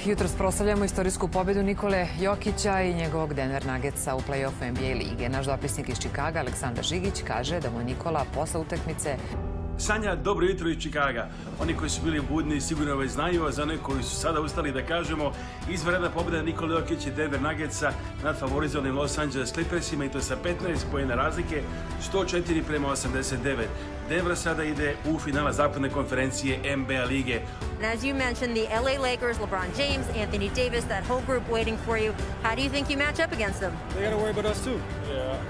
jutros proslavljamo istorijsku pobjedu Nikole Jokića i njegovog Denver Nuggetsa u play-offu NBA lige. Naš dopisnik iz Čikaga, Aleksandar Žigić, kaže da mu Nikola posle utakmice Sanja, dobro jutro iz Čikaga. Oni koji su bili budni sigurno već znaju, a za one koji su sada ustali da kažemo, izvanredna pobjeda Nikole Jokića i Denver Nuggetsa nad favorizovanim Los Angeles Clippersima i to sa 15 poena razlike, 104-89. Denver sada ide u finala zapadne konferencije NBA lige. As you mentioned, the LA Lakers, LeBron James, Anthony Davis, that whole group waiting for you. How do you think you match up against them? They got to worry about us too.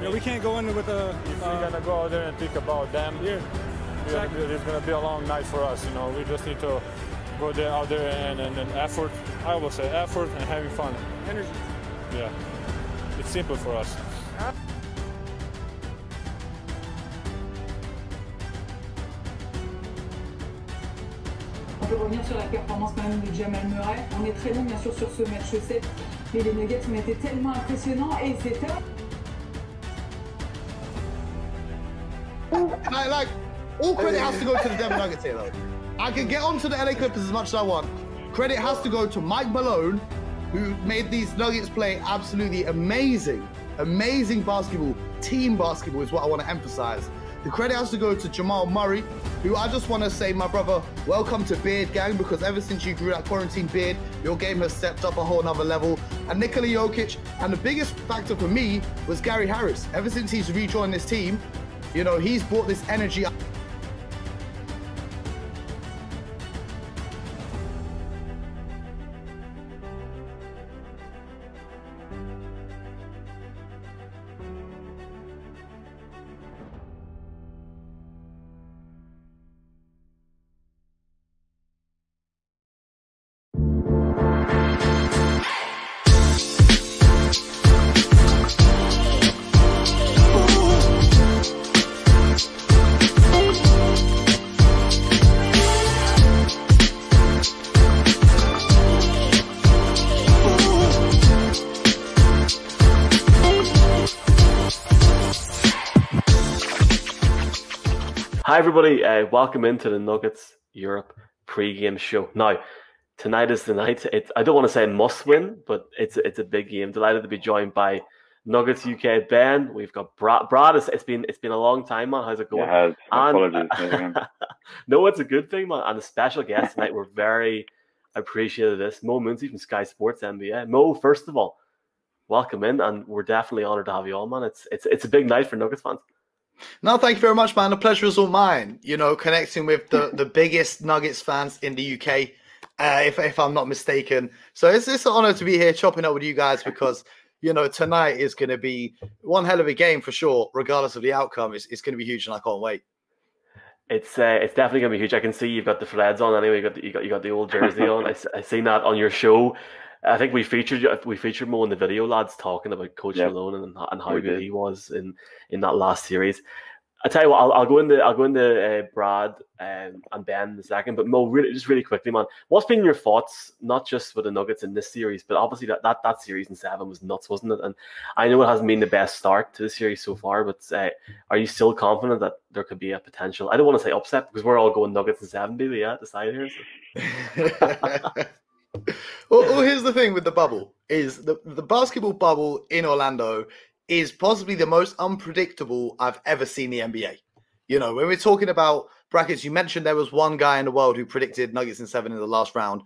Yeah, we can't go in with a. If we're gonna go out there and think about them, Exactly. It's gonna be a long night for us. You know, we just need to go there, out there, and effort. I will say effort and having fun. Energy. Yeah, it's simple for us. On peut revenir sur la performance quand même de Jamal Murray. On est très long bien sûr sur ce match 7, mais les Nuggets ont été tellement impressionnants et c'est all credit has to go to the Denver Nuggets here though. I can get onto the LA Clippers as much as I want. Credit has to go to Mike Malone, who made these Nuggets play absolutely amazing basketball. Team basketball is what I want to emphasize. The credit has to go to Jamal Murray, who I just want to say, my brother, welcome to Beard Gang, because ever since you grew that quarantine beard, your game has stepped up a whole nother level. And Nikola Jokic, and the biggest factor for me was Gary Harris. Ever since he's rejoined this team, you know, he's brought this energy up. Hi everybody, welcome into the Nuggets Europe pre-game show. Now, tonight is the night. I don't want to say must win, but it's a big game. Delighted to be joined by Nuggets UK Ben. We've got Brad. It's been a long time, man. How's it going? Yeah, apologies. No, it's a good thing, man. And a special guest tonight. We're very appreciative of this. Mooncey from Sky Sports NBA. Mo, first of all, welcome in, and we're definitely honoured to have you on, man. It's a big night for Nuggets fans. No, thank you very much, man. The pleasure is all mine. You know, connecting with the biggest Nuggets fans in the UK, if I'm not mistaken. So it's an honor to be here chopping up with you guys because, you know, tonight is going to be one hell of a game for sure, regardless of the outcome. It's going to be huge, and I can't wait. It's definitely going to be huge. I can see you've got the Freds on anyway. You got the old jersey on. I seen that on your show. I think we featured Mo in the video, lads, talking about Coach Malone and how good he was in that last series. I tell you what, I'll go into Brad and Ben in a second, but Mo, really quickly, man, what's been your thoughts, not just with the Nuggets in this series, but obviously that series in 7 was nuts, wasn't it? And I know it hasn't been the best start to the series so far, but are you still confident that there could be a potential? I don't want to say upset because we're all going Nuggets in 7, baby. Yeah, at the side here. So. Well, here's the thing with the bubble is the basketball bubble in Orlando is possibly the most unpredictable I've ever seen the NBA. You know, when we're talking about brackets, you mentioned there was one guy in the world who predicted Nuggets in 7 in the last round.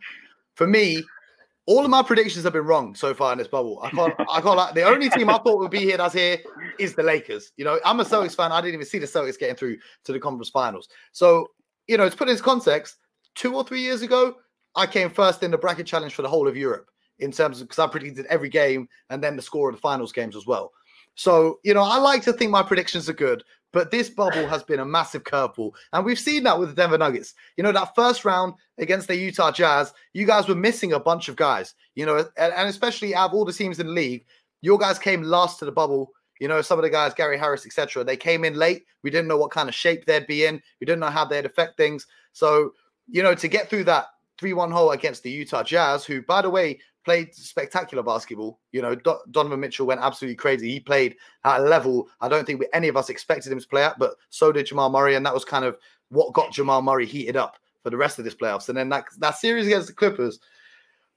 For me, all of my predictions have been wrong so far in this bubble. I can't. The only team I thought would be here that's here is the Lakers. You know, I'm a Celtics fan. I didn't even see the Celtics getting through to the conference finals. So, you know, to put it into context, 2 or 3 years ago, I came first in the bracket challenge for the whole of Europe in terms of because I predicted every game and then the score of the finals games as well. So, you know, I like to think my predictions are good, but this bubble has been a massive curveball. And we've seen that with the Denver Nuggets. You know, that first round against the Utah Jazz, you guys were missing a bunch of guys, you know, and especially out of all the teams in the league, your guys came last to the bubble. You know, some of the guys, Gary Harris, etc., they came in late. We didn't know what kind of shape they'd be in. We didn't know how they'd affect things. So, you know, to get through that 3-1 hole against the Utah Jazz, who, by the way, played spectacular basketball. You know, Donovan Mitchell went absolutely crazy. He played at a level I don't think any of us expected him to play at, but so did Jamal Murray, and that was kind of what got Jamal Murray heated up for the rest of this playoffs. And then that series against the Clippers,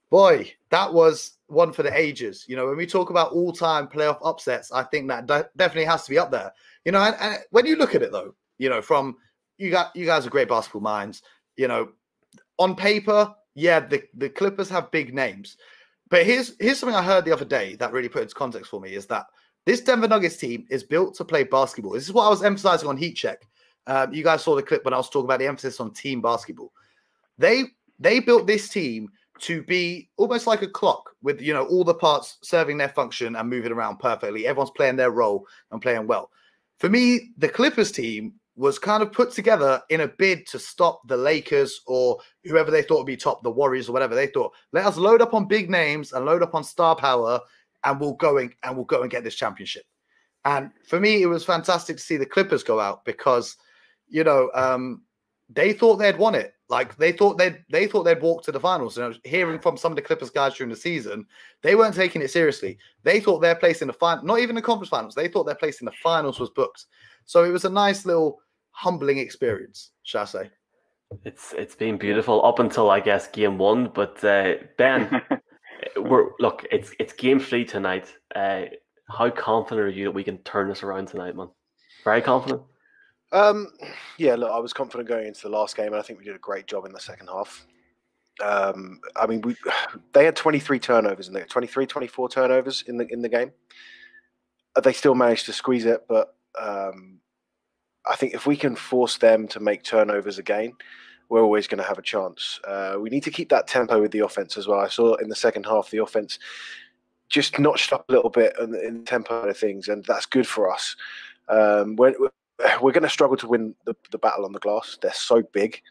Boy, that was one for the ages. You know, when we talk about all-time playoff upsets, I think that definitely has to be up there. You know, and when you look at it though, you know, from you guys are great basketball minds. You know, on paper, yeah, the Clippers have big names, but here's something I heard the other day that really put into context for me is that this Denver Nuggets team is built to play basketball. This is what I was emphasizing on Heat Check. You guys saw the clip when I was talking about the emphasis on team basketball. They built this team to be almost like a clock with, you know, all the parts serving their function and moving around perfectly. Everyone's playing their role and playing well. For me, the Clippers team was kind of put together in a bid to stop the Lakers or whoever they thought would be top, the Warriors or whatever. They thought, let us load up on big names and load up on star power, and we'll go and get this championship. And for me, it was fantastic to see the Clippers go out because, you know, they thought they'd won it. Like they thought they'd walk to the finals. You know, hearing from some of the Clippers guys during the season, they weren't taking it seriously. They thought their place in the final, not even the conference finals, they thought their place in the finals was booked. So it was a nice little humbling experience, shall I say? It's been beautiful up until I guess game 1. But Ben, it's game 3 tonight. How confident are you that we can turn this around tonight, man? Very confident. Yeah, look, I was confident going into the last game, and I think we did a great job in the second half. I mean, they had 23 turnovers in there, 23, 24 turnovers in the game. They still managed to squeeze it, but I think if we can force them to make turnovers again, we're always going to have a chance. We need to keep that tempo with the offense as well. I saw in the second half the offense just notched up a little bit in tempo of things, and that's good for us. We're going to struggle to win the battle on the glass. They're so big.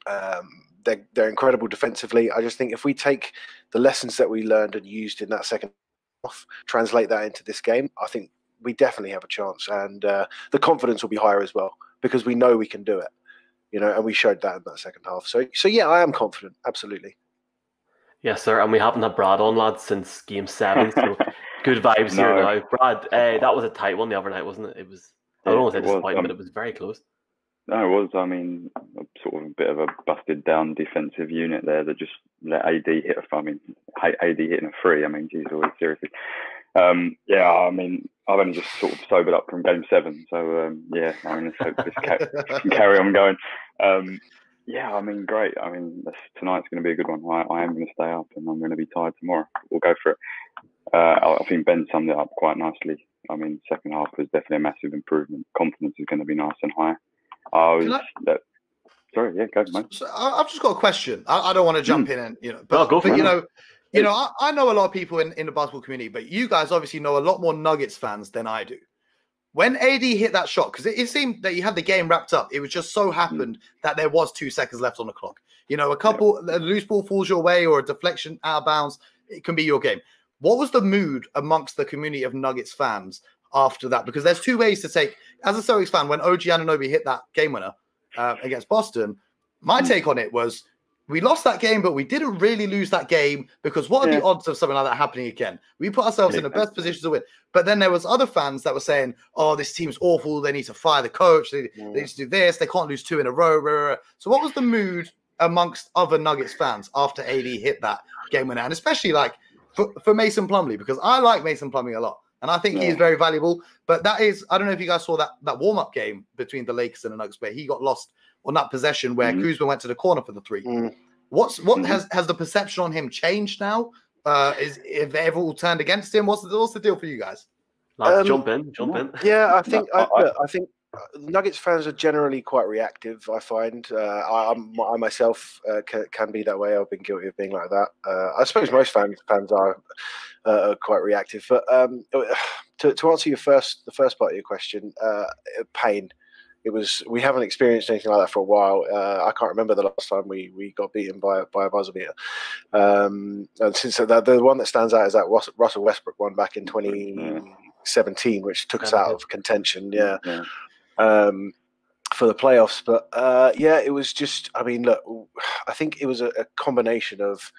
They're incredible defensively. I just think if we take the lessons that we learned and used in that second half, translate that into this game, I think we definitely have a chance. And the confidence will be higher as well because we know we can do it, you know, and we showed that in that second half. So yeah, I am confident. Absolutely. Yes, sir. And we haven't had Brad on, lads, since game 7. So good vibes here now. Brad, that was a tight one the other night, wasn't it? It was. I don't want to say disappointing, but it was very close. No, it was. I mean, sort of a bit of a busted down defensive unit there that just let AD hit AD hitting a 3. I mean, geez, always seriously. Yeah, I mean, I've only just sort of sobered up from game 7, so yeah, I mean, let's hope this can carry on going. Yeah, I mean, great. I mean, tonight's going to be a good one. I am going to stay up, and I'm going to be tired tomorrow. We'll go for it. I think Ben summed it up quite nicely. I mean, second half was definitely a massive improvement. Confidence is going to be nice and high. Sorry, yeah, go, mate. So I've just got a question. I don't want to jump in and, you know, but, go for it. You know, I know a lot of people in the basketball community, but you guys obviously know a lot more Nuggets fans than I do. When AD hit that shot, because it seemed that you had the game wrapped up, it was just so happened that there was 2 seconds left on the clock. You know, a loose ball falls your way or a deflection out of bounds, it can be your game. What was the mood amongst the community of Nuggets fans after that? Because there's 2 ways to take, as a Celtics fan, when OG Anunoby hit that game winner against Boston, my take on it was, we lost that game, but we didn't really lose that game because what are the odds of something like that happening again? We put ourselves in the best position to win. But then there was other fans that were saying, oh, this team's awful. They need to fire the coach. They need to do this. They can't lose 2 in a row. So what was the mood amongst other Nuggets fans after AD hit that game winner? And especially like for Mason Plumlee, because I like Mason Plumlee a lot. And I think he is very valuable. But that is, I don't know if you guys saw that warm-up game between the Lakers and the Nuggets where he got lost on that possession where Kuzma went to the corner for the 3. Has the perception on him changed now? If they ever all turned against him, what's the deal for you guys? Jump in. Yeah, I think Nuggets fans are generally quite reactive. I find I myself can be that way. I've been guilty of being like that. I suppose most fans are quite reactive. But to answer the first part of your question, pain. We haven't experienced anything like that for a while. I can't remember the last time we got beaten by a buzzer beater. And since the one that stands out is that Russell Westbrook one back in 2017, which took us out of contention. Yeah. For the playoffs. But it was just, I mean, look, I think it was a combination of,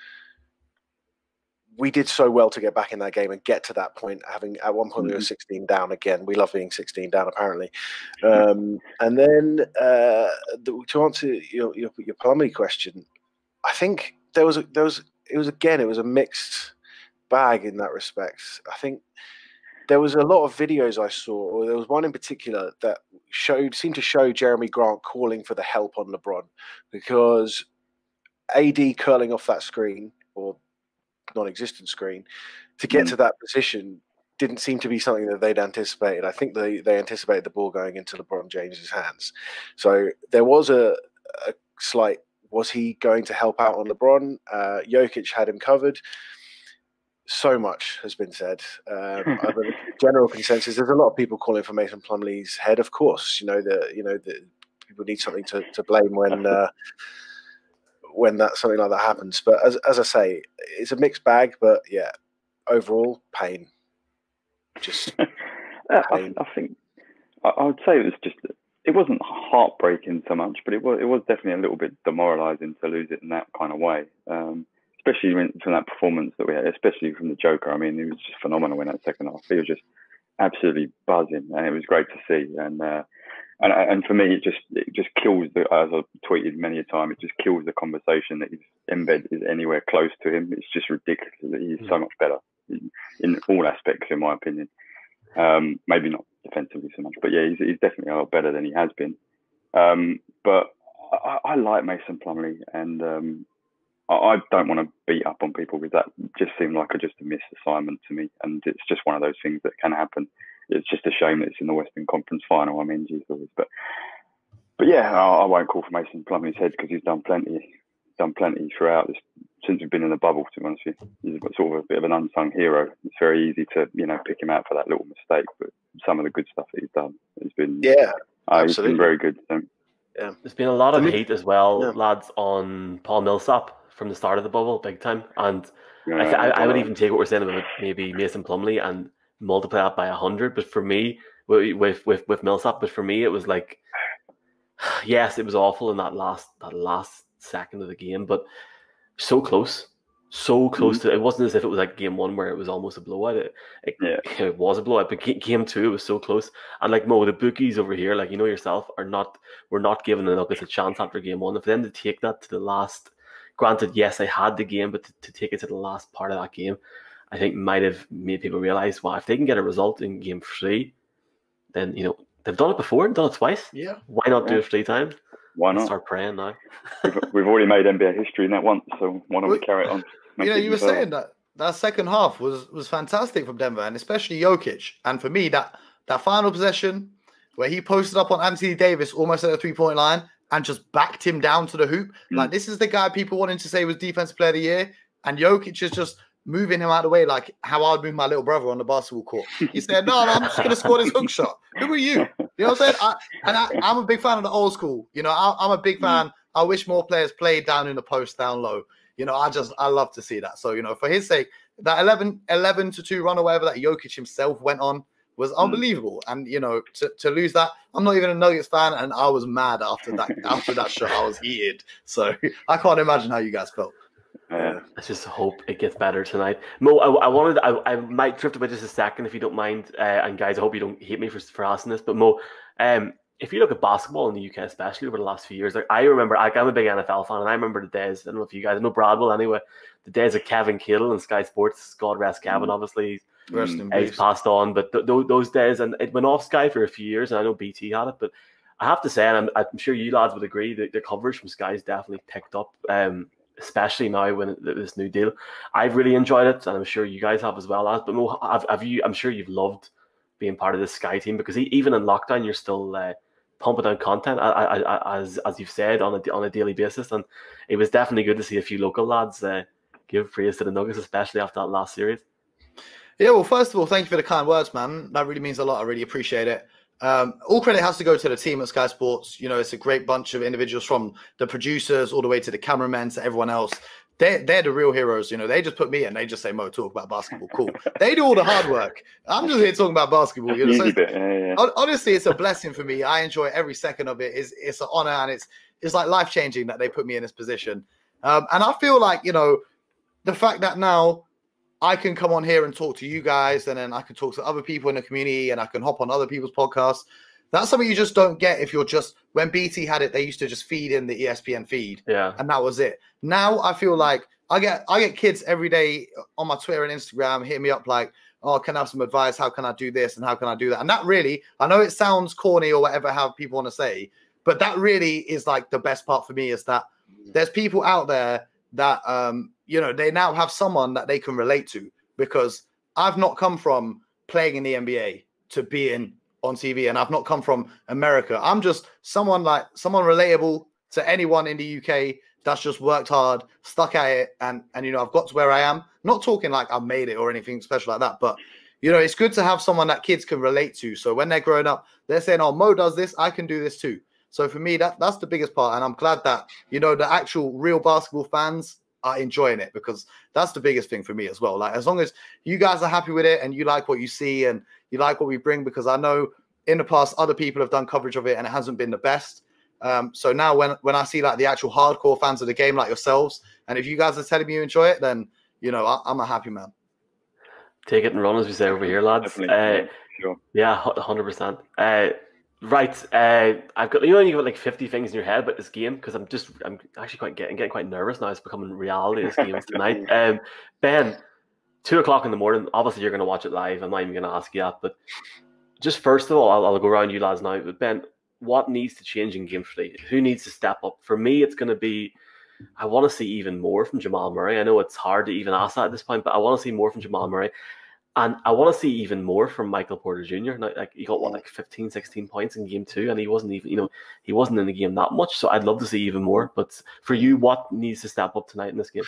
we did so well to get back in that game and get to that point, having at one point we were 16 down again. We love being 16 down, apparently. And then to answer your Plumlee question, I think there was was a mixed bag in that respect. I think there was a lot of videos I saw, or there was one in particular that seemed to show Jeremy Grant calling for the help on LeBron, because AD curling off that screen, or non-existent screen, to get to that position didn't seem to be something that they'd anticipated. I think they anticipated the ball going into LeBron James's hands. So there was a slight, was he going to help out on LeBron? Jokic had him covered. So much has been said. The general consensus, there's a lot of people calling for Mason Plumlee's head. Of course, the people need something to blame when that something like that happens. But as I say, it's a mixed bag. But yeah, overall pain. Just pain. I think I would say it wasn't heartbreaking so much, but it was definitely a little bit demoralising to lose it in that kind of way. Especially from that performance that we had, especially from the Joker. I mean, he was just phenomenal in that second half. He was just absolutely buzzing, and it was great to see. And for me, it just kills as I've tweeted many a time, it just kills the conversation that his embed is anywhere close to him. It's just ridiculous that he's so much better in all aspects, in my opinion. Maybe not defensively so much, but yeah, he's definitely a lot better than he has been. But I like Mason Plumlee, and I don't want to beat up on people, because that just seemed like just a missed assignment to me. And it's just one of those things that can happen. It's just a shame that it's in the Western Conference final. I mean, geez, but yeah, I won't call for Mason Plumlee's head, because he's done plenty throughout this, since we've been in the bubble, to be honest with you. He's sort of a bit of an unsung hero. It's very easy to, pick him out for that little mistake, but some of the good stuff that he's done has been, he's been very good. So. Yeah. There's been a lot of hate as well, lads, on Paul Millsap from the start of the bubble, big time. And I would even take what we're saying about maybe Mason Plumlee and multiply that by 100. But for me, with Millsap, but for me, it was like, yes, it was awful in that last second of the game, but so close to it. Wasn't as if it was like game one where it was almost a blowout. It was a blowout, but game two, it was so close. And like Mo, the bookies over here, like yourself, we're not giving the Nuggets a chance after game one. For them to take that to the last, granted, yes, they had the game, but to take it to the last part of that game, I think might have made people realize, well, if they can get a result in game three, then they've done it before and done it twice. Yeah, why not do it 3 times? Why not? Start praying now. We've already made NBA history in that once, so why don't we carry it on? You were saying that second half was fantastic from Denver, and especially Jokic. And for me, that final possession where he posted up on Anthony Davis almost at the 3-point line and just backed him down to the hoop. Like, this is the guy people wanted to say was Defensive Player of the Year, and Jokic is just moving him out of the way like how I would move my little brother on the basketball court. He said, no, I'm just going to score this hook shot. Who are you? You know what I'm saying? I'm a big fan of the old school. I'm a big fan. I wish more players played down in the post, down low. I love to see that. So, for his sake, that 11-2 run or whatever that Jokic himself went on was unbelievable. And, to lose that, I'm not even a Nuggets fan, and I was mad after that shot. I was heated. So I can't imagine how you guys felt. Let's just hope it gets better tonight. Mo, I might drift away just a second if you don't mind. And guys, I hope you don't hate me for asking this, but Mo, if you look at basketball in the UK, especially over the last few years, like I remember, I'm a big NFL fan, and I remember the days, I don't know if you guys, I know Brad will anyway, the days of Kevin Kittle and Sky Sports, God rest Kevin, obviously, he's passed on, but those days, and it went off Sky for a few years, and I know BT had it, but I have to say, and I'm sure you lads would agree, that the coverage from Sky is definitely picked up, especially now when this new deal. I've really enjoyed it, and I'm sure you guys have as well. But Mo, I'm sure you've loved being part of this Sky team, because even in lockdown, you're still pumping out content, as you've said, on a daily basis. And it was definitely good to see a few local lads give praise to the Nuggets, especially after that last series. Yeah, well, first of all, thank you for the kind words, man. That really means a lot. I really appreciate it. All credit has to go to the team at Sky Sports. It's a great bunch of individuals, from the producers all the way to the cameramen to everyone else. They're the real heroes. They just put me in. They just say, Mo, talk about basketball. Cool. They do all the hard work. I'm just here talking about basketball. So honestly, it's a blessing for me. I enjoy every second of it. It's an honor, and it's like life-changing that they put me in this position. And I feel like, the fact that now I can come on here and talk to you guys, and then I can talk to other people in the community, and I can hop on other people's podcasts. That's something you just don't get if you're just, when BT had it, they used to just feed in the ESPN feed. Yeah. And that was it. Now I feel like I get kids every day on my Twitter and Instagram hitting me up like, oh, can I have some advice? How can I do this? And how can I do that? And that really, I know it sounds corny or whatever, how people want to say, but that really is like the best part for me is that there's people out there that, they now have someone that they can relate to, because I've not come from playing in the NBA to being on TV, and I've not come from America. I'm just someone relatable to anyone in the UK that's just worked hard, stuck at it, and I've got to where I am. Not talking like I've made it or anything special like that, but it's good to have someone that kids can relate to. So when they're growing up, they're saying, "Oh, Mo does this, I can do this too." So for me, that's the biggest part, and I'm glad that the actual real basketball fans are enjoying it, because that's the biggest thing for me as well. Like, as long as you guys are happy with it and you like what you see and you like what we bring, because I know in the past other people have done coverage of it and it hasn't been the best. So now when I see like the actual hardcore fans of the game like yourselves, and if you guys are telling me you enjoy it, then I'm a happy man. Take it and run, as we say over here, lads. Sure. Yeah, 100%. Right, I've got you got like 50 things in your head about this game, because I'm actually getting quite nervous now. It's becoming reality. This game is tonight. Ben, 2:00 in the morning. Obviously, you're going to watch it live. I'm not even going to ask you that, but just first of all, I'll go around you lads now. But Ben, what needs to change in game 3? Who needs to step up? For me, it's going to be, I want to see even more from Jamal Murray. I know it's hard to even ask that at this point, but I want to see more from Jamal Murray. And I want to see even more from Michael Porter Jr. Now, like, he got 15, 16 points in game 2, and he wasn't even, he wasn't in the game that much. So I'd love to see even more. But for you, what needs to step up tonight in this game?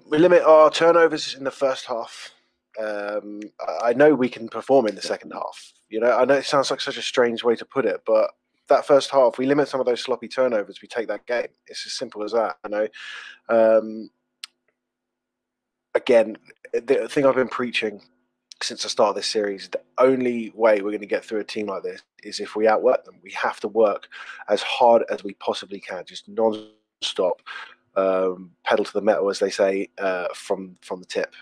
We limit our turnovers in the first half. I know we can perform in the second half. I know it sounds like such a strange way to put it, but that first half, we limit some of those sloppy turnovers, we take that game. It's as simple as that. Again, the thing I've been preaching since the start of this series, the only way we're going to get through a team like this is if we outwork them. We have to work as hard as we possibly can, just non-stop, pedal to the metal, as they say, from the tip.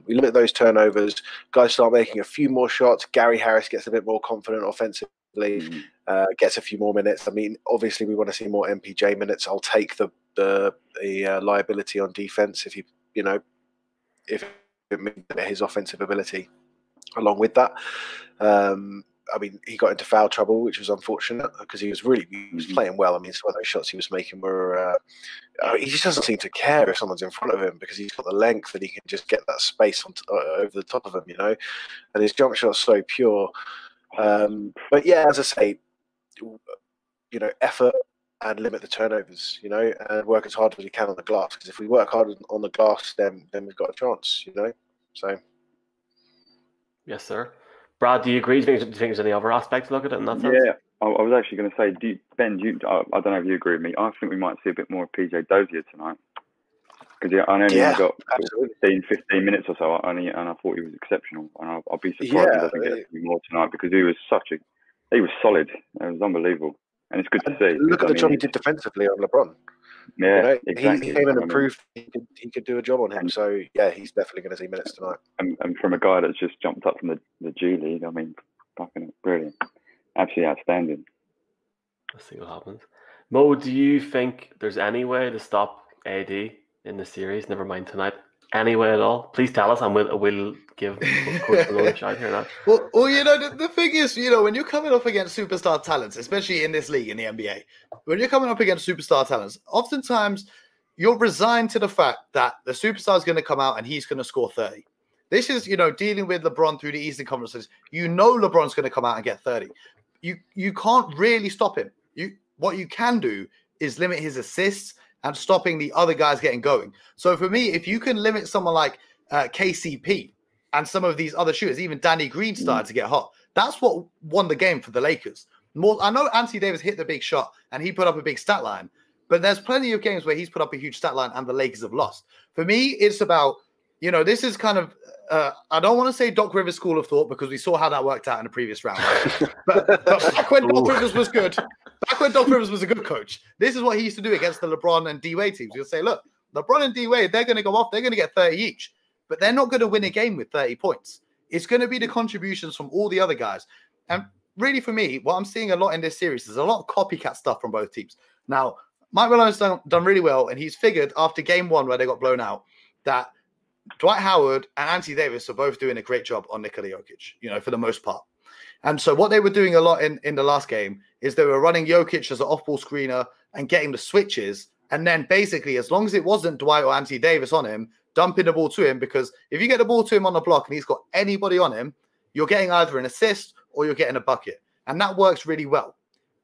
We limit those turnovers. Guys start making a few more shots. Gary Harris gets a bit more confident offensively, gets a few more minutes. I mean, obviously, we want to see more MPJ minutes. I'll take the liability on defense if if it means his offensive ability along with that. I mean, he got into foul trouble, which was unfortunate, because he was playing well. I mean, some of those shots he was making were, he just doesn't seem to care if someone's in front of him, because he's got the length and he can just get that space over the top of him, and his jump shot's so pure. But yeah, as I say, effort and limit the turnovers, and work as hard as we can on the glass, because if we work hard on the glass, then we've got a chance, so. Yes, sir. Brad, do you agree? Do you think there's any other aspect to look at it in that sense? Yeah, I was actually going to say, Ben, I don't know if you agree with me. I think we might see a bit more of PJ Dozier tonight. Because I only got 15 minutes or so, and I thought he was exceptional. And I'll be surprised if he doesn't get any more tonight, because he was solid. It was unbelievable. And it's good to see. Look at the job he did defensively on LeBron. Yeah, exactly. He came in and proved he could do a job on him. So, yeah, he's definitely going to see minutes tonight. And from a guy that's just jumped up from the G League, I mean, fucking brilliant. Absolutely outstanding. Let's see what happens. Mo, do you think there's any way to stop AD in the series? Never mind tonight. Any way at all? Please tell us, and we'll give Coach Malone a shout here now. Well, the thing is, when you're coming up against superstar talents, especially in this league, in the NBA, when you're coming up against superstar talents, oftentimes you're resigned to the fact that the superstar is going to come out and he's going to score 30. This is, dealing with LeBron through the Eastern Conferences. LeBron's going to come out and get 30. You can't really stop him. What you can do is limit his assists and stopping the other guys getting going. So for me, if you can limit someone like KCP and some of these other shooters, even Danny Green started to get hot, that's what won the game for the Lakers. I know Anthony Davis hit the big shot and he put up a big stat line, but there's plenty of games where he's put up a huge stat line and the Lakers have lost. For me, it's about, this is kind of, I don't want to say Doc Rivers' school of thought, because we saw how that worked out in the previous round. But back when Doc Rivers was good, back when Doc Rivers was a good coach, this is what he used to do against the LeBron and D-Wade teams. He'll say, look, LeBron and D-Wade, they're going to go off, they're going to get 30 each, but they're not going to win a game with 30 points. It's going to be the contributions from all the other guys. And really for me, what I'm seeing a lot in this series is a lot of copycat stuff from both teams. Now, Mike Malone's done really well, and he's figured after game one where they got blown out that Dwight Howard and Anthony Davis are both doing a great job on Nikola Jokic, for the most part. And so what they were doing a lot in the last game is they were running Jokic as an off-ball screener and getting the switches. And then basically, as long as it wasn't Dwight or Anthony Davis on him, dumping the ball to him, because if you get the ball to him on the block and he's got anybody on him, you're getting either an assist or you're getting a bucket. And that works really well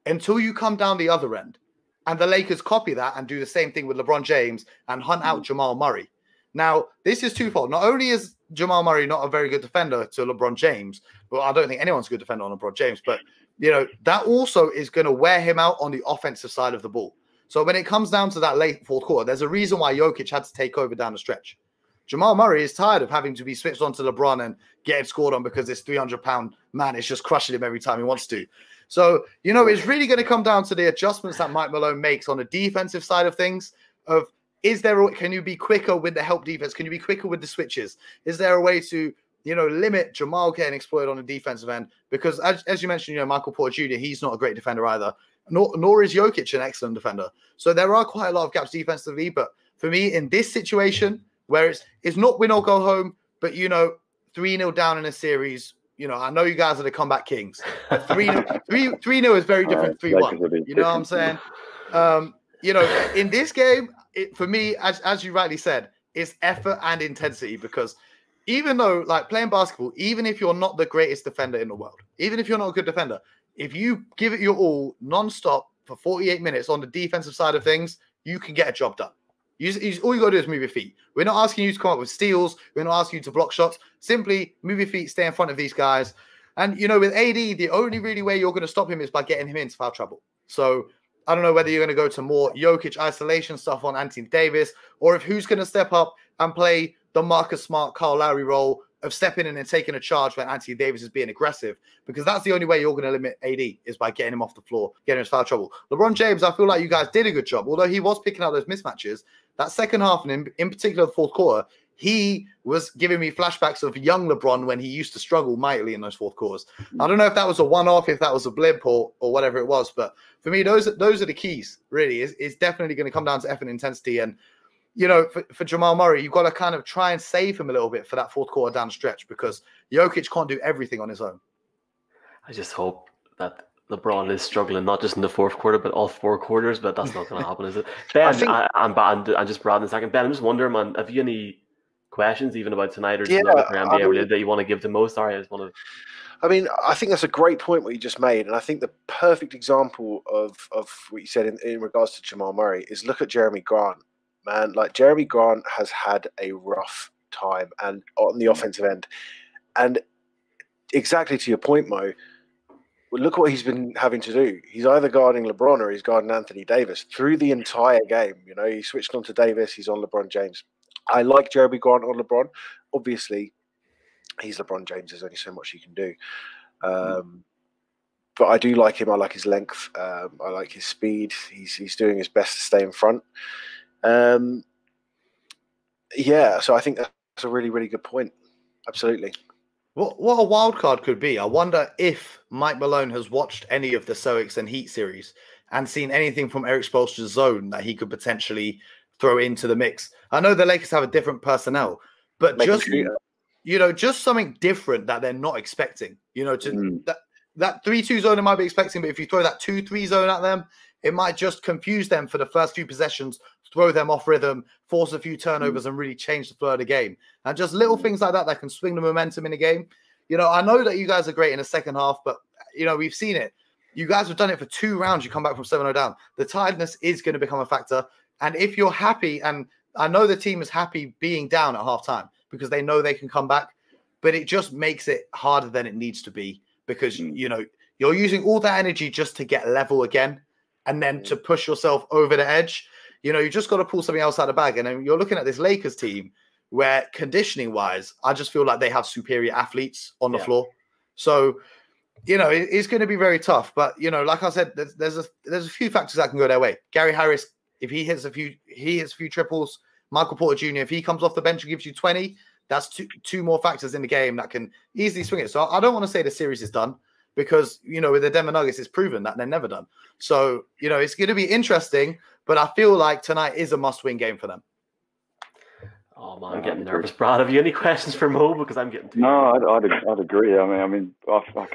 until you come down the other end. And the Lakers copy that and do the same thing with LeBron James and hunt out Jamal Murray. Now, this is twofold. Not only is Jamal Murray not a very good defender to LeBron James, well, I don't think anyone's a good defender on LeBron James, but, that also is going to wear him out on the offensive side of the ball. So when it comes down to that late fourth quarter, there's a reason why Jokic had to take over down the stretch. Jamal Murray is tired of having to be switched on to LeBron and getting scored on because this 300-pound man is just crushing him every time he wants to. So, it's really going to come down to the adjustments that Mike Malone makes on the defensive side of things of, can you be quicker with the help defense? Can you be quicker with the switches? Is there a way to, limit Jamal getting exploited on the defensive end? Because as you mentioned, Michael Porter Jr., he's not a great defender either. Nor is Jokic an excellent defender. So there are quite a lot of gaps defensively. But for me, in this situation, where it's not win or go home, but, 3-0 down in a series, I know you guys are the comeback kings. But 3-0 is very different from 3-1. You know what I'm saying? In this game, for me, as you rightly said, it's effort and intensity, because even though, playing basketball, even if you're not the greatest defender in the world, even if you're not a good defender, if you give it your all nonstop for 48 minutes on the defensive side of things, you can get a job done. All you got to do is move your feet. We're not asking you to come up with steals. We're not asking you to block shots. Simply move your feet, stay in front of these guys. And, with AD, the only really way you're going to stop him is by getting him into foul trouble. So I don't know whether you're going to go to more Jokic isolation stuff on Anthony Davis, or if who's going to step up and play the Marcus Smart, Kyle Lowry role of stepping in and taking a charge when Anthony Davis is being aggressive, because that's the only way you're going to limit AD is by getting him off the floor, getting him into foul trouble. LeBron James, I feel like you guys did a good job. Although he was picking out those mismatches, that second half, and in particular the fourth quarter, he was giving me flashbacks of young LeBron when he used to struggle mightily in those fourth quarters. I don't know if that was a one-off, if that was a blip or whatever it was, but for me, those are the keys, really. It's definitely going to come down to effort and intensity. And, for Jamal Murray, you've got to kind of try and save him a little bit for that fourth quarter down the stretch, because Jokic can't do everything on his own. I just hope that LeBron is struggling, not just in the fourth quarter, but all four quarters, but that's not going to happen, is it? Ben, I'm just Brad in a second. Ben, I'm just wondering, man, have you any questions even about tonight or just NBA that you want to give to Mo? Sorry, I just want to... I think that's a great point what you just made, and I think the perfect example of what you said in regards to Jamal Murray is look at Jeremy Grant, man. Jeremy Grant has had a rough time and on the offensive end, and exactly to your point, Mo, look what he's been having to do. He's either guarding LeBron or he's guarding Anthony Davis through the entire game. He switched on to Davis, he's on LeBron James. I like Jeremy Grant on LeBron. Obviously, he's LeBron James. There's only so much he can do. But I do like him. I like his length. I like his speed. He's doing his best to stay in front. So I think that's a really, really good point. Absolutely. What a wild card could be. I wonder if Mike Malone has watched any of the Celtics and Heat series and seen anything from Eric Spoelstra's zone that he could potentially throw into the mix. I know the Lakers have a different personnel, but just something different that they're not expecting. That 3-2 zone they might be expecting, but if you throw that 2-3 zone at them, it might just confuse them for the first few possessions, throw them off rhythm, force a few turnovers, and really change the flow of the game. And just little things like that can swing the momentum in the game. I know that you guys are great in the second half, but, we've seen it. You guys have done it for 2 rounds. You come back from 7-0 down. The tiredness is going to become a factor. And if you're happy, and I know the team is happy being down at halftime because they know they can come back, but it just makes it harder than it needs to be because, you're using all that energy just to get level again and then to push yourself over the edge. You just got to pull something else out of the bag. And then you're looking at this Lakers team where conditioning-wise, I just feel like they have superior athletes on the floor. So, it's going to be very tough. But, like I said, there's a few factors that can go their way. Gary Harris, if he hits a few triples, Michael Porter Jr., if he comes off the bench and gives you 20, that's two more factors in the game that can easily swing it. So I don't want to say the series is done because, you know, with the Denver Nuggets, it's proven that they're never done. So, you know, it's going to be interesting, but I feel like tonight is a must-win game for them. Oh man, I'm getting nervous. Brad, have you any questions for Mo? Because I'm getting too I'd agree. I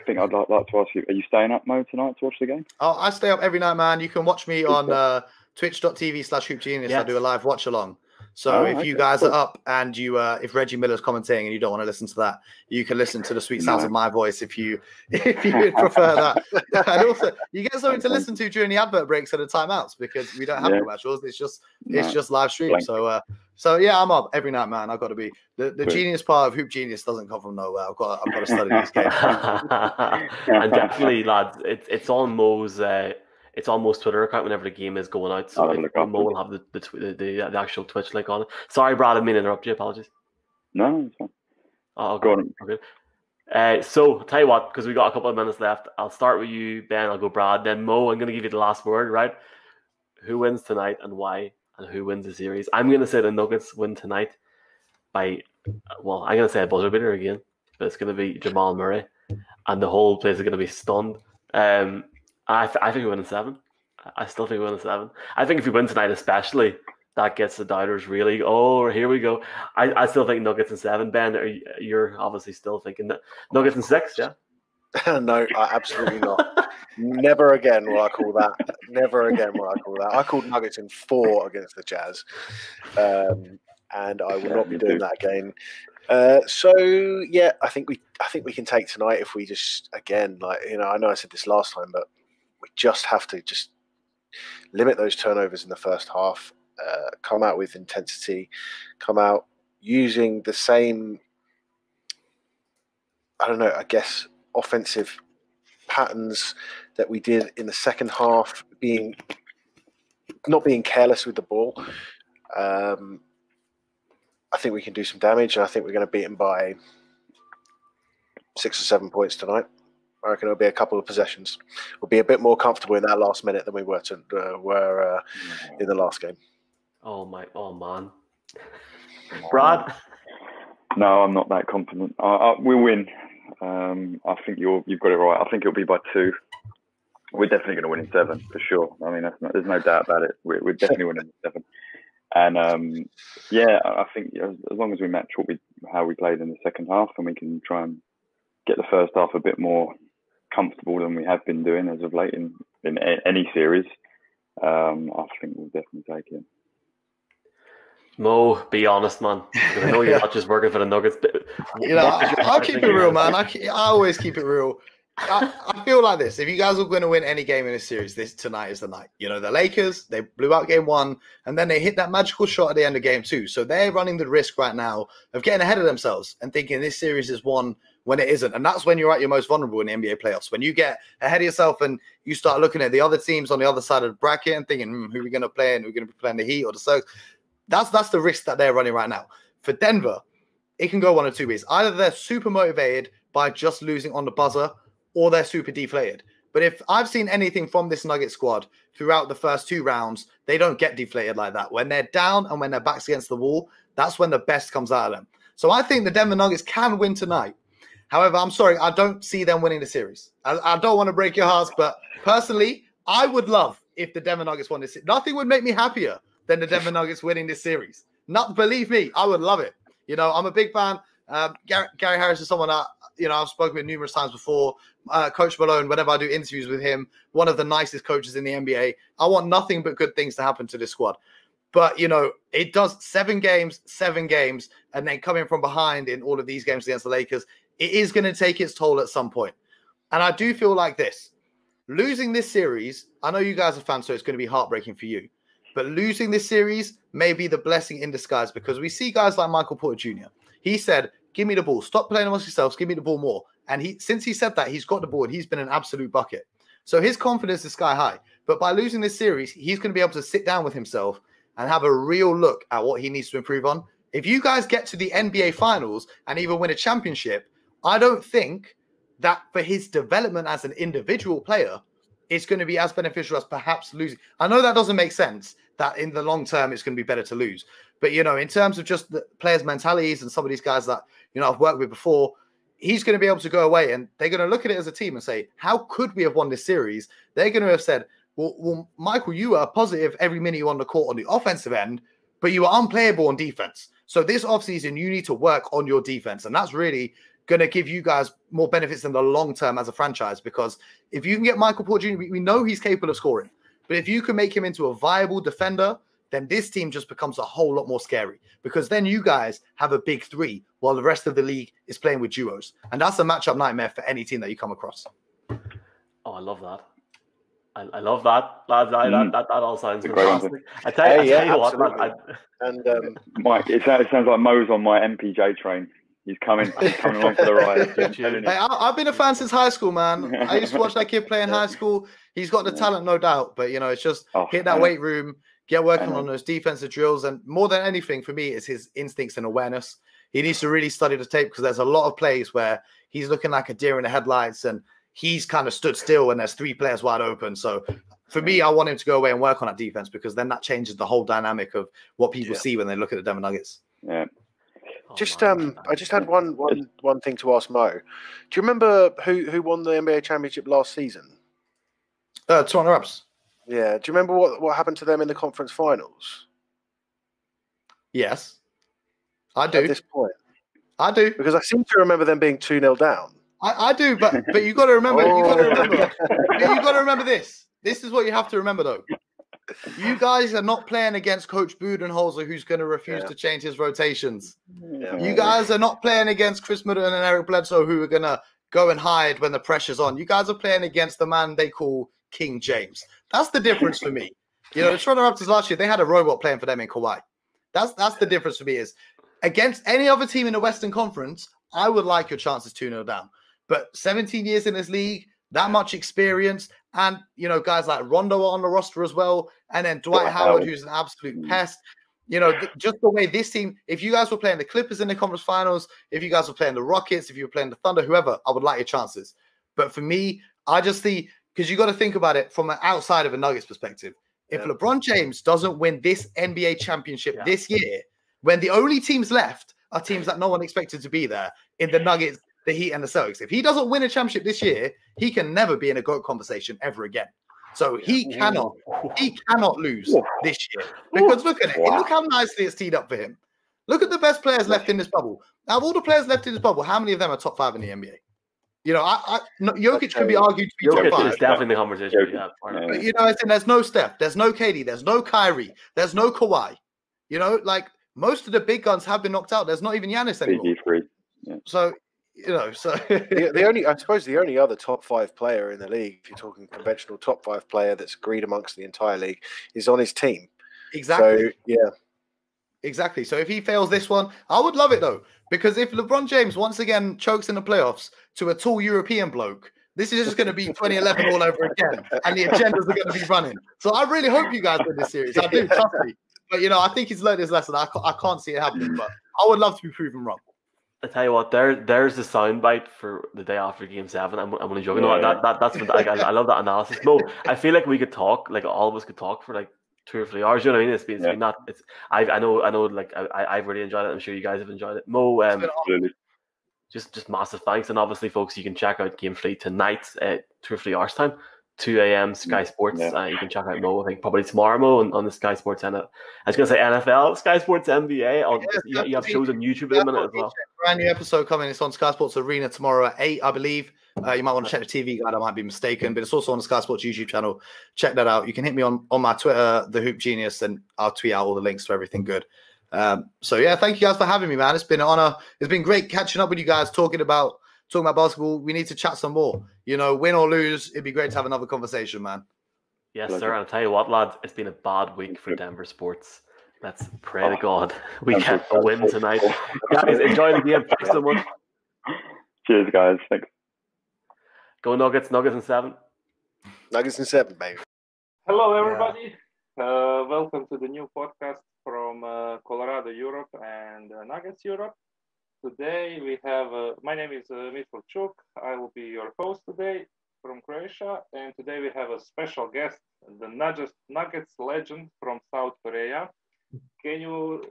think I'd like to ask you: are you staying up, Mo, tonight to watch the game? Oh, I stay up every night, man. You can watch me on twitch.tv/hoopgenius. Yes. I do a live watch along. So if you guys are up and you, if Reggie Miller's commenting and you don't want to listen to that, you can listen to the sweet sounds of my voice if you would prefer that. And also, you get something to listen to during the advert breaks and the timeouts because we don't have commercials. It's just live stream. So yeah, I'm up every night, man. I've got to be the genius part of Hoop Genius doesn't come from nowhere. I've got to study these games. And definitely, lads, it's on Mo's. It's on Mo's Twitter account whenever the game is going out. So Mo will have the actual Twitch link on it. Sorry, Brad, I didn't mean to interrupt you. Apologies. No, it's fine. Oh, go on. Okay. So, tell you what, because we got a couple of minutes left, I'll start with you, Ben. I'll go Brad. Then Mo, I'm going to give you the last word, right? Who wins tonight and why? And who wins the series? I'm going to say the Nuggets win tonight by, well, I'm going to say a buzzer beater again, but it's going to be Jamal Murray, and the whole place is going to be stunned. I think we win in 7. I still think we win in 7. I think if we win tonight, especially, that gets the doubters really. Oh, here we go. I still think Nuggets in 7. Ben, you're obviously still thinking that Nuggets in 6, yeah? No, absolutely not. Never again will I call that. Never again will I call that. I called Nuggets in 4 against the Jazz, and I will not be doing that again. So yeah, I think we can take tonight if we just, again, like, you know, I know I said this last time, but we just have to just limit those turnovers in the first half. Come out with intensity. Come out using the same, I don't know, I guess, offensive patterns that we did in the second half, not being careless with the ball. I think we can do some damage, and I think we're going to beat them by 6 or 7 points tonight. I reckon it'll be a couple of possessions. We'll be a bit more comfortable in that last minute than we were in the last game. Oh man, Brad. No, I'm not that confident. We'll win. I think you've got it right. I think it'll be by 2. We're definitely going to win in 7 for sure. I mean, there's no doubt about it. We're definitely winning in 7. And yeah, I think as long as we match how we played in the second half, and we can try and get the first half a bit more comfortable than we have been doing as of late in any series, I think we'll definitely take it. Mo, be honest, man. I know you're not just working for the Nuggets. But you know, I'll keep it real, man. I always keep it real. I feel like this. If you guys are going to win any game in this series, tonight is the night. You know, the Lakers, they blew out game 1, and then they hit that magical shot at the end of game 2. So they're running the risk right now of getting ahead of themselves and thinking this series is won when it isn't. And that's when you're at your most vulnerable in the NBA playoffs. When you get ahead of yourself and you start looking at the other teams on the other side of the bracket and thinking, who are we going to play, and who are we going to be playing, the Heat or the Sox? That's the risk that they're running right now. For Denver, it can go one of 2 ways. Either they're super motivated by just losing on the buzzer, or they're super deflated. But if I've seen anything from this Nugget squad throughout the first 2 rounds, they don't get deflated like that. When they're down and when their back's against the wall, that's when the best comes out of them. So I think the Denver Nuggets can win tonight. However, I'm sorry, I don't see them winning the series. I don't want to break your hearts, but personally, I would love if the Denver Nuggets won this. Nothing would make me happier than the Denver Nuggets winning this series. Believe me, I would love it. You know, I'm a big fan. Gary Harris is someone that, you know, I've spoken with numerous times before. Coach Malone, whenever I do interviews with him, one of the nicest coaches in the NBA. I want nothing but good things to happen to this squad. But, you know, it does 7 games, and then coming from behind in all of these games against the Lakers, it is going to take its toll at some point. And I do feel like this. Losing this series, I know you guys are fans, so it's going to be heartbreaking for you. But losing this series may be the blessing in disguise, because we see guys like Michael Porter Jr. He said, give me the ball. Stop playing amongst yourselves. Give me the ball more. And since he said that, he's got the ball, and he's been an absolute bucket. So his confidence is sky high. But by losing this series, he's going to be able to sit down with himself and have a real look at what he needs to improve on. If you guys get to the NBA Finals and even win a championship, I don't think that for his development as an individual player, it's going to be as beneficial as perhaps losing. I know that doesn't make sense, that in the long term, it's going to be better to lose. But, you know, in terms of just the players' mentalities and some of these guys that, you know, I've worked with before, he's going to be able to go away and they're going to look at it as a team and say, how could we have won this series? They're going to have said, well, Michael, you are positive every minute you're on the court on the offensive end, but you are unplayable on defense. So this offseason, you need to work on your defense. And that's really going to give you guys more benefits in the long term as a franchise, because if you can get Michael Porter Jr., we know he's capable of scoring. But if you can make him into a viable defender, then this team just becomes a whole lot more scary, because then you guys have a big three while the rest of the league is playing with duos. And that's a matchup nightmare for any team that you come across. Oh, I love that. I love that, lads. That all sounds fantastic. I tell you what, and Mike, it sounds like Mo's on my MPJ train. He's coming along for the ride. Hey, I've been a fan since high school, man. I used to watch that kid play in high school. He's got the talent, no doubt. But, it's just hit that weight room, get working on those defensive drills. And more than anything, for me, is his instincts and awareness. He needs to really study the tape, because there's a lot of plays where he's looking like a deer in the headlights and he's kind of stood still and there's three players wide open. So for me, I want him to go away and work on that defense, because then that changes the whole dynamic of what people see when they look at the Denver Nuggets. Yeah. I just had one thing to ask Mo. Do you remember who won the NBA championship last season? Toronto Raptors. Yeah. Do you remember what happened to them in the conference finals? Yes, I do. At this point, I do, because I seem to remember them being 2-0 down. I do, but you got to remember. You got to remember this. This is what you have to remember, though. You guys are not playing against Coach Budenholzer, who's going to refuse to change his rotations. Yeah. You guys are not playing against Chris Middleton and Eric Bledsoe, who are going to go and hide when the pressure's on. You guys are playing against the man they call King James. That's the difference for me. The Toronto Raptors last year, they had a robot playing for them in Kawhi. That's the difference for me. Is against any other team in the Western Conference, I would like your chances 2-0 down. But 17 years in this league, that much experience, and guys like Rondo are on the roster as well, and then Dwight Howard, who's an absolute pest. Just the way this team, if you guys were playing the Clippers in the conference finals, if you guys were playing the Rockets, if you were playing the Thunder, whoever, I would like your chances. But for me, I just see, because you got to think about it from an outside of a Nuggets perspective. If LeBron James doesn't win this NBA championship this year, when the only teams left are teams that no one expected to be there in the Nuggets, the Heat, and the Celtics. If he doesn't win a championship this year, he can never be in a GOAT conversation ever again. So he cannot lose this year, because look at it. Look how nicely it's teed up for him. Look at the best players left in this bubble. Out of all the players left in this bubble, how many of them are top 5 in the NBA? Jokic could be argued to be top 5. Jokic is definitely the conversation. But, there's no Steph, there's no KD, there's no Kyrie, there's no Kawhi. Most of the big guns have been knocked out. There's not even Giannis anymore. So, the only other top 5 player in the league, if you're talking conventional top 5 player that's agreed amongst the entire league, is on his team. Exactly. So, exactly. So if he fails this one, I would love it though, because if LeBron James once again chokes in the playoffs to a tall European bloke, this is just going to be 2011 all over again, and the agendas are going to be running. So I really hope you guys win this series. I do, trust me. But I think he's learned his lesson. I can't see it happening, but I would love to be proven wrong. I tell you what, there's the soundbite for the day after Game 7. I'm only joking. That's I love that analysis. No, I feel like we could talk, like all of us could talk for like 2 or 3 hours. You know what I mean? It's been not. I know. Like I've really enjoyed it. I'm sure you guys have enjoyed it. Mo, just massive thanks, and obviously, folks, you can check out Game 3 tonight at 2 or 3 hours time. 2 a.m. Sky Sports. You can check out Mo, I think probably tomorrow, Mo, on the Sky Sports. I was going to say NFL, Sky Sports NBA. You have shows on YouTube in a minute as well. Brand new episode coming. It's on Sky Sports Arena tomorrow at 8, I believe. You might want to check the TV guide. I might be mistaken, but it's also on the Sky Sports YouTube channel. Check that out. You can hit me on my Twitter, The Hoop Genius, and I'll tweet out all the links to everything good. So yeah, thank you guys for having me, man. It's been an honor. It's been great catching up with you guys, talking about basketball. We need to chat some more. Win or lose, it'd be great to have another conversation, man. Yes, sir. And I'll tell you what, lads, it's been a bad week for Denver sports. Let's pray to God we get a win tonight. Guys, enjoy the game. Thanks so much. Cheers, guys. Thanks. Go Nuggets. Nuggets in 7. Nuggets in 7, baby. Hello, everybody. Welcome to the new podcast from Colorado, Europe, and Nuggets, Europe. Today we have, my name is Mitchell. I will be your host today from Croatia. And today we have a special guest, the Nuggets legend from South Korea. Can you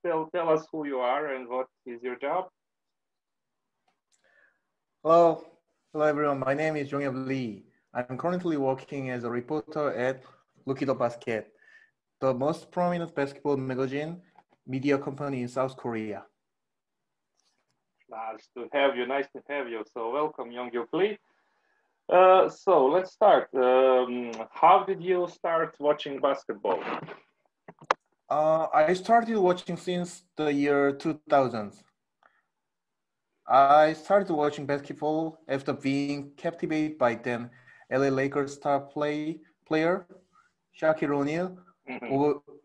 tell us who you are and what is your job? Hello, hello everyone. My name is Jongyup Lee. I'm currently working as a reporter at Lukido Basket, the most prominent basketball magazine media company in South Korea. Nice to have you. Nice to have you. So welcome, Jongyup Lee. So let's start. How did you start watching basketball? I started watching since the year 2000. I started watching basketball after being captivated by then LA Lakers star player Shaquille O'Neal.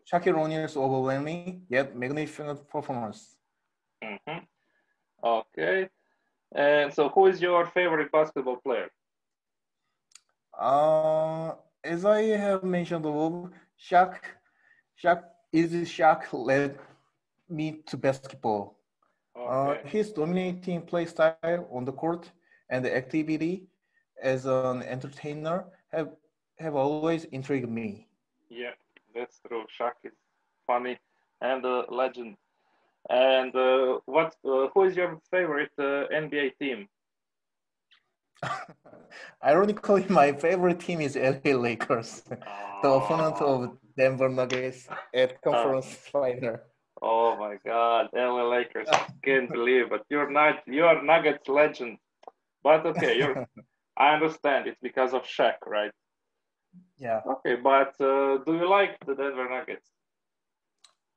Shaquille O'Neal's overwhelming yet magnificent performance. Okay. And so who is your favorite basketball player? As I have mentioned above, Shaq led me to basketball. Okay. His dominating play style on the court and the activity as an entertainer have always intrigued me. Yeah, that's true. Shaq is funny and a legend. And who is your favorite NBA team? Ironically, my favorite team is LA Lakers, the opponent of Denver Nuggets at conference final. Oh my God, LA Lakers! Can't believe it. You're Nuggets legend. But okay, I understand it's because of Shaq, right? Yeah. Okay, but do you like the Denver Nuggets?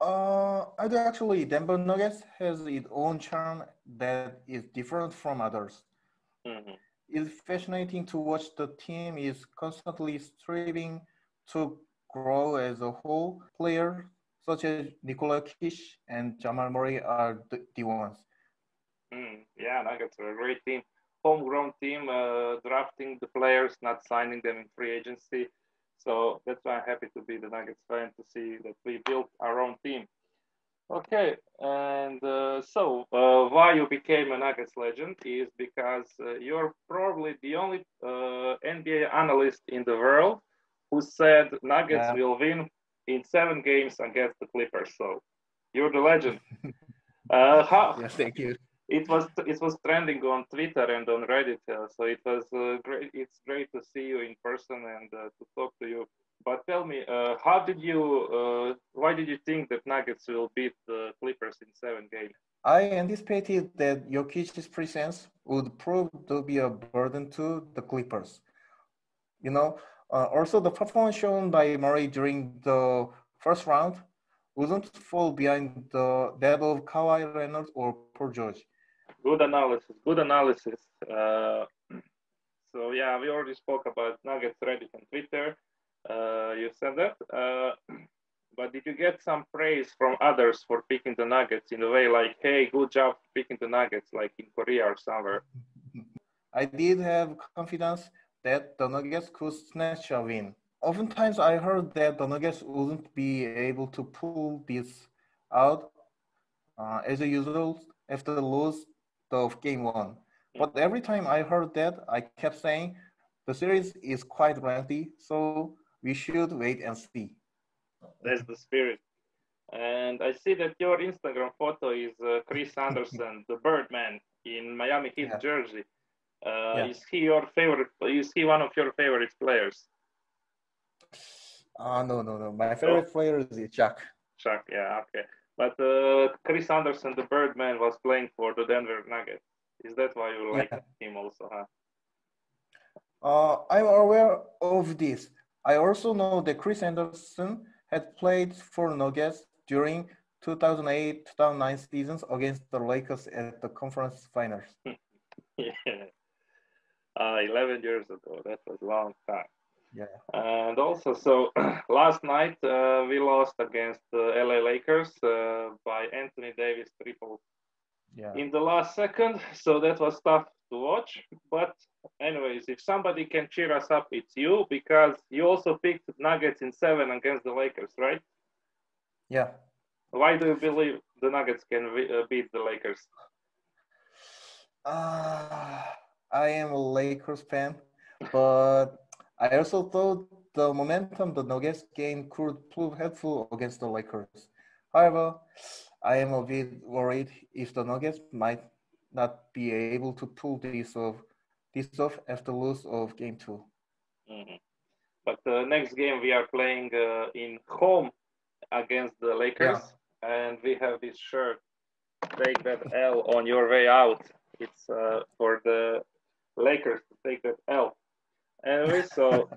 I do actually. Denver Nuggets has its own charm that is different from others. It's fascinating to watch. The team is constantly striving to grow as a whole. Players such as Nikola Kish and Jamal Murray are the ones. Yeah, Nuggets are a great team. Homegrown team, drafting the players, not signing them in free agency. So that's why I'm happy to be the Nuggets fan, to see that we built our own team. Okay, and why you became a Nuggets legend is because you're probably the only NBA analyst in the world who said Nuggets will win in 7 games against the Clippers. So you're the legend. Yes, thank you. It was trending on Twitter and on Reddit, so it was great. It's great to see you in person and to talk to you. But tell me, why did you think that Nuggets will beat the Clippers in 7 games? I anticipated that Jokic's presence would prove to be a burden to the Clippers. You know, also the performance shown by Murray during the first round wouldn't fall behind that of Kawhi Leonard or Paul George. Good analysis. Good analysis. So yeah, we already spoke about Nuggets Reddit and Twitter. You said that. But did you get some praise from others for picking the Nuggets in a way like, hey, good job picking the Nuggets, like in Korea or somewhere? I did have confidence that the Nuggets could snatch a win. Oftentimes I heard that the Nuggets wouldn't be able to pull this out as usual after the loss of game 1. But every time I heard that, I kept saying the series is quite lengthy, so we should wait and see. That's the spirit. And I see that your Instagram photo is Chris Anderson, the Birdman, in Miami Heat jersey. Is he your favorite? Is he one of your favorite players? No. My favorite player is Shaq. Shaq, yeah, okay. But Chris Anderson, the Birdman, was playing for the Denver Nuggets. Is that why you like him also, huh? I'm aware of this. I also know that Chris Anderson had played for Nuggets during 2008-2009 seasons against the Lakers at the conference finals. Yeah. 11 years ago. That was a long time. Yeah. And also, so last night we lost against the LA Lakers by Anthony Davis triple in the last second. So that was tough to watch. But anyways, if somebody can cheer us up, it's you, because you also picked Nuggets in 7 against the Lakers, right? Yeah. Why do you believe the Nuggets can beat the Lakers? I am a Lakers fan, but I also thought the momentum the Nuggets game could prove helpful against the Lakers. However, I am a bit worried if the Nuggets might not be able to pull this off after loss of game 2. Mm-hmm. But the next game we are playing in home against the Lakers, and we have this shirt, "Take that L on your way out." It's for the Lakers to take that L. Anyway, so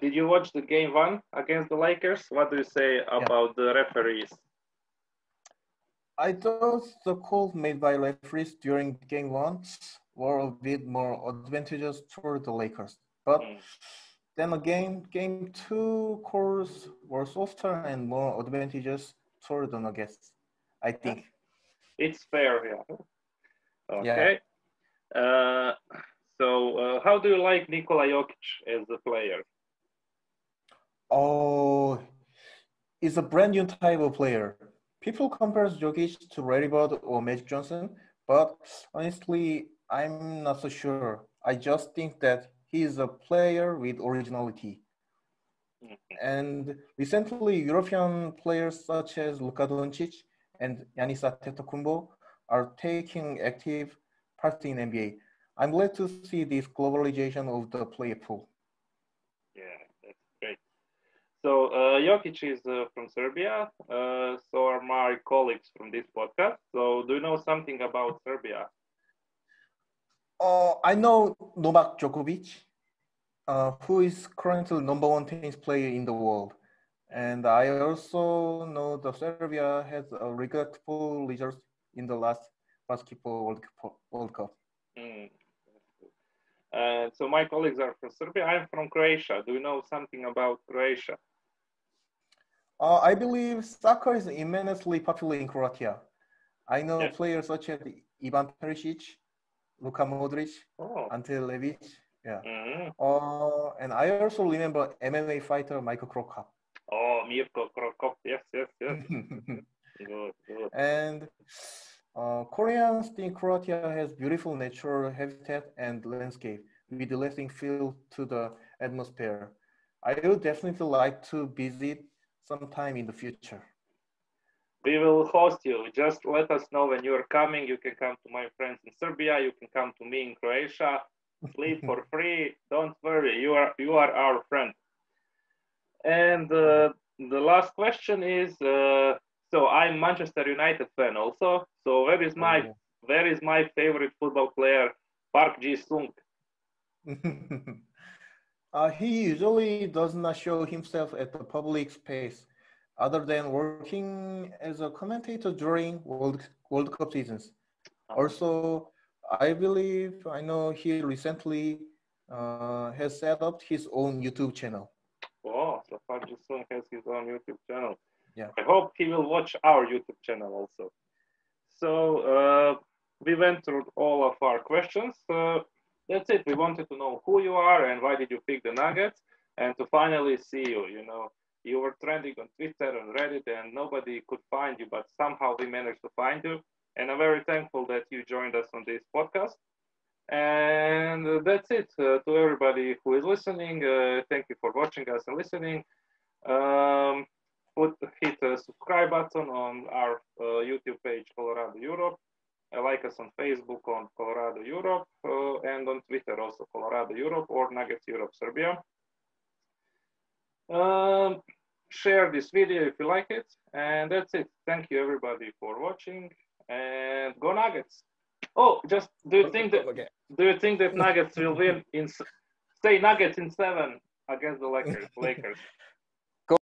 did you watch the game 1 against the Lakers? What do you say about the referees? I thought the calls made by referees during game 1 were a bit more advantageous toward the Lakers. But then again, game 2 calls were softer and more advantageous toward the Nuggets, I think. It's fair, yeah. Okay. So how do you like Nikola Jokic as a player? Oh, he's a brand new type of player. People compare Jokic to Larry Bird or Magic Johnson, but honestly, I'm not so sure. I just think that he is a player with originality. And recently, European players such as Luka Doncic and Giannis Antetokounmpo are taking active part in NBA. I'm glad to see this globalization of the player pool. Yeah, that's great. So Jokic is from Serbia. So are my colleagues from this podcast. So do you know something about Serbia? I know Novak Djokovic, who is currently #1 tennis player in the world. And I also know that Serbia has a regretful result in the last basketball World Cup. So my colleagues are from Serbia. I'm from Croatia. Do you know something about Croatia? I believe soccer is immensely popular in Croatia. I know players such as Ivan Perisic, Luka Modric, Ante Levic. Yeah. And I also remember MMA fighter Michael Krokop. Oh, Mirko Krokop. Yes. Good. And Koreans think Croatia has beautiful natural habitat and landscape with a lasting feel to the atmosphere. I would definitely like to visit sometime in the future. We will host you. Just let us know when you're coming. You can come to my friends in Serbia. You can come to me in Croatia. Sleep for free. Don't worry. You are our friend. And the last question is, so I'm Manchester United fan also. So where is my favorite football player, Park Ji-sung? He usually does not show himself at the public space, other than working as a commentator during World Cup seasons. Also, I know he recently has set up his own YouTube channel. Oh, so Park Ji-sung has his own YouTube channel. Yeah. I hope he will watch our YouTube channel also. So we went through all of our questions. That's it. We wanted to know who you are and why did you pick the Nuggets, and to finally see you. You know, you were trending on Twitter and Reddit, and nobody could find you, but somehow we managed to find you. And I'm very thankful that you joined us on this podcast. And that's it. To everybody who is listening, thank you for watching us and listening. Hit the subscribe button on our YouTube page, Colorado Europe. Like us on Facebook on Colorado Europe, and on Twitter also, Colorado Europe or Nuggets Europe Serbia. Share this video if you like it, and that's it. Thank you everybody for watching, and go Nuggets! Oh, just do you think that Nuggets will win Nuggets in 7 against the Lakers?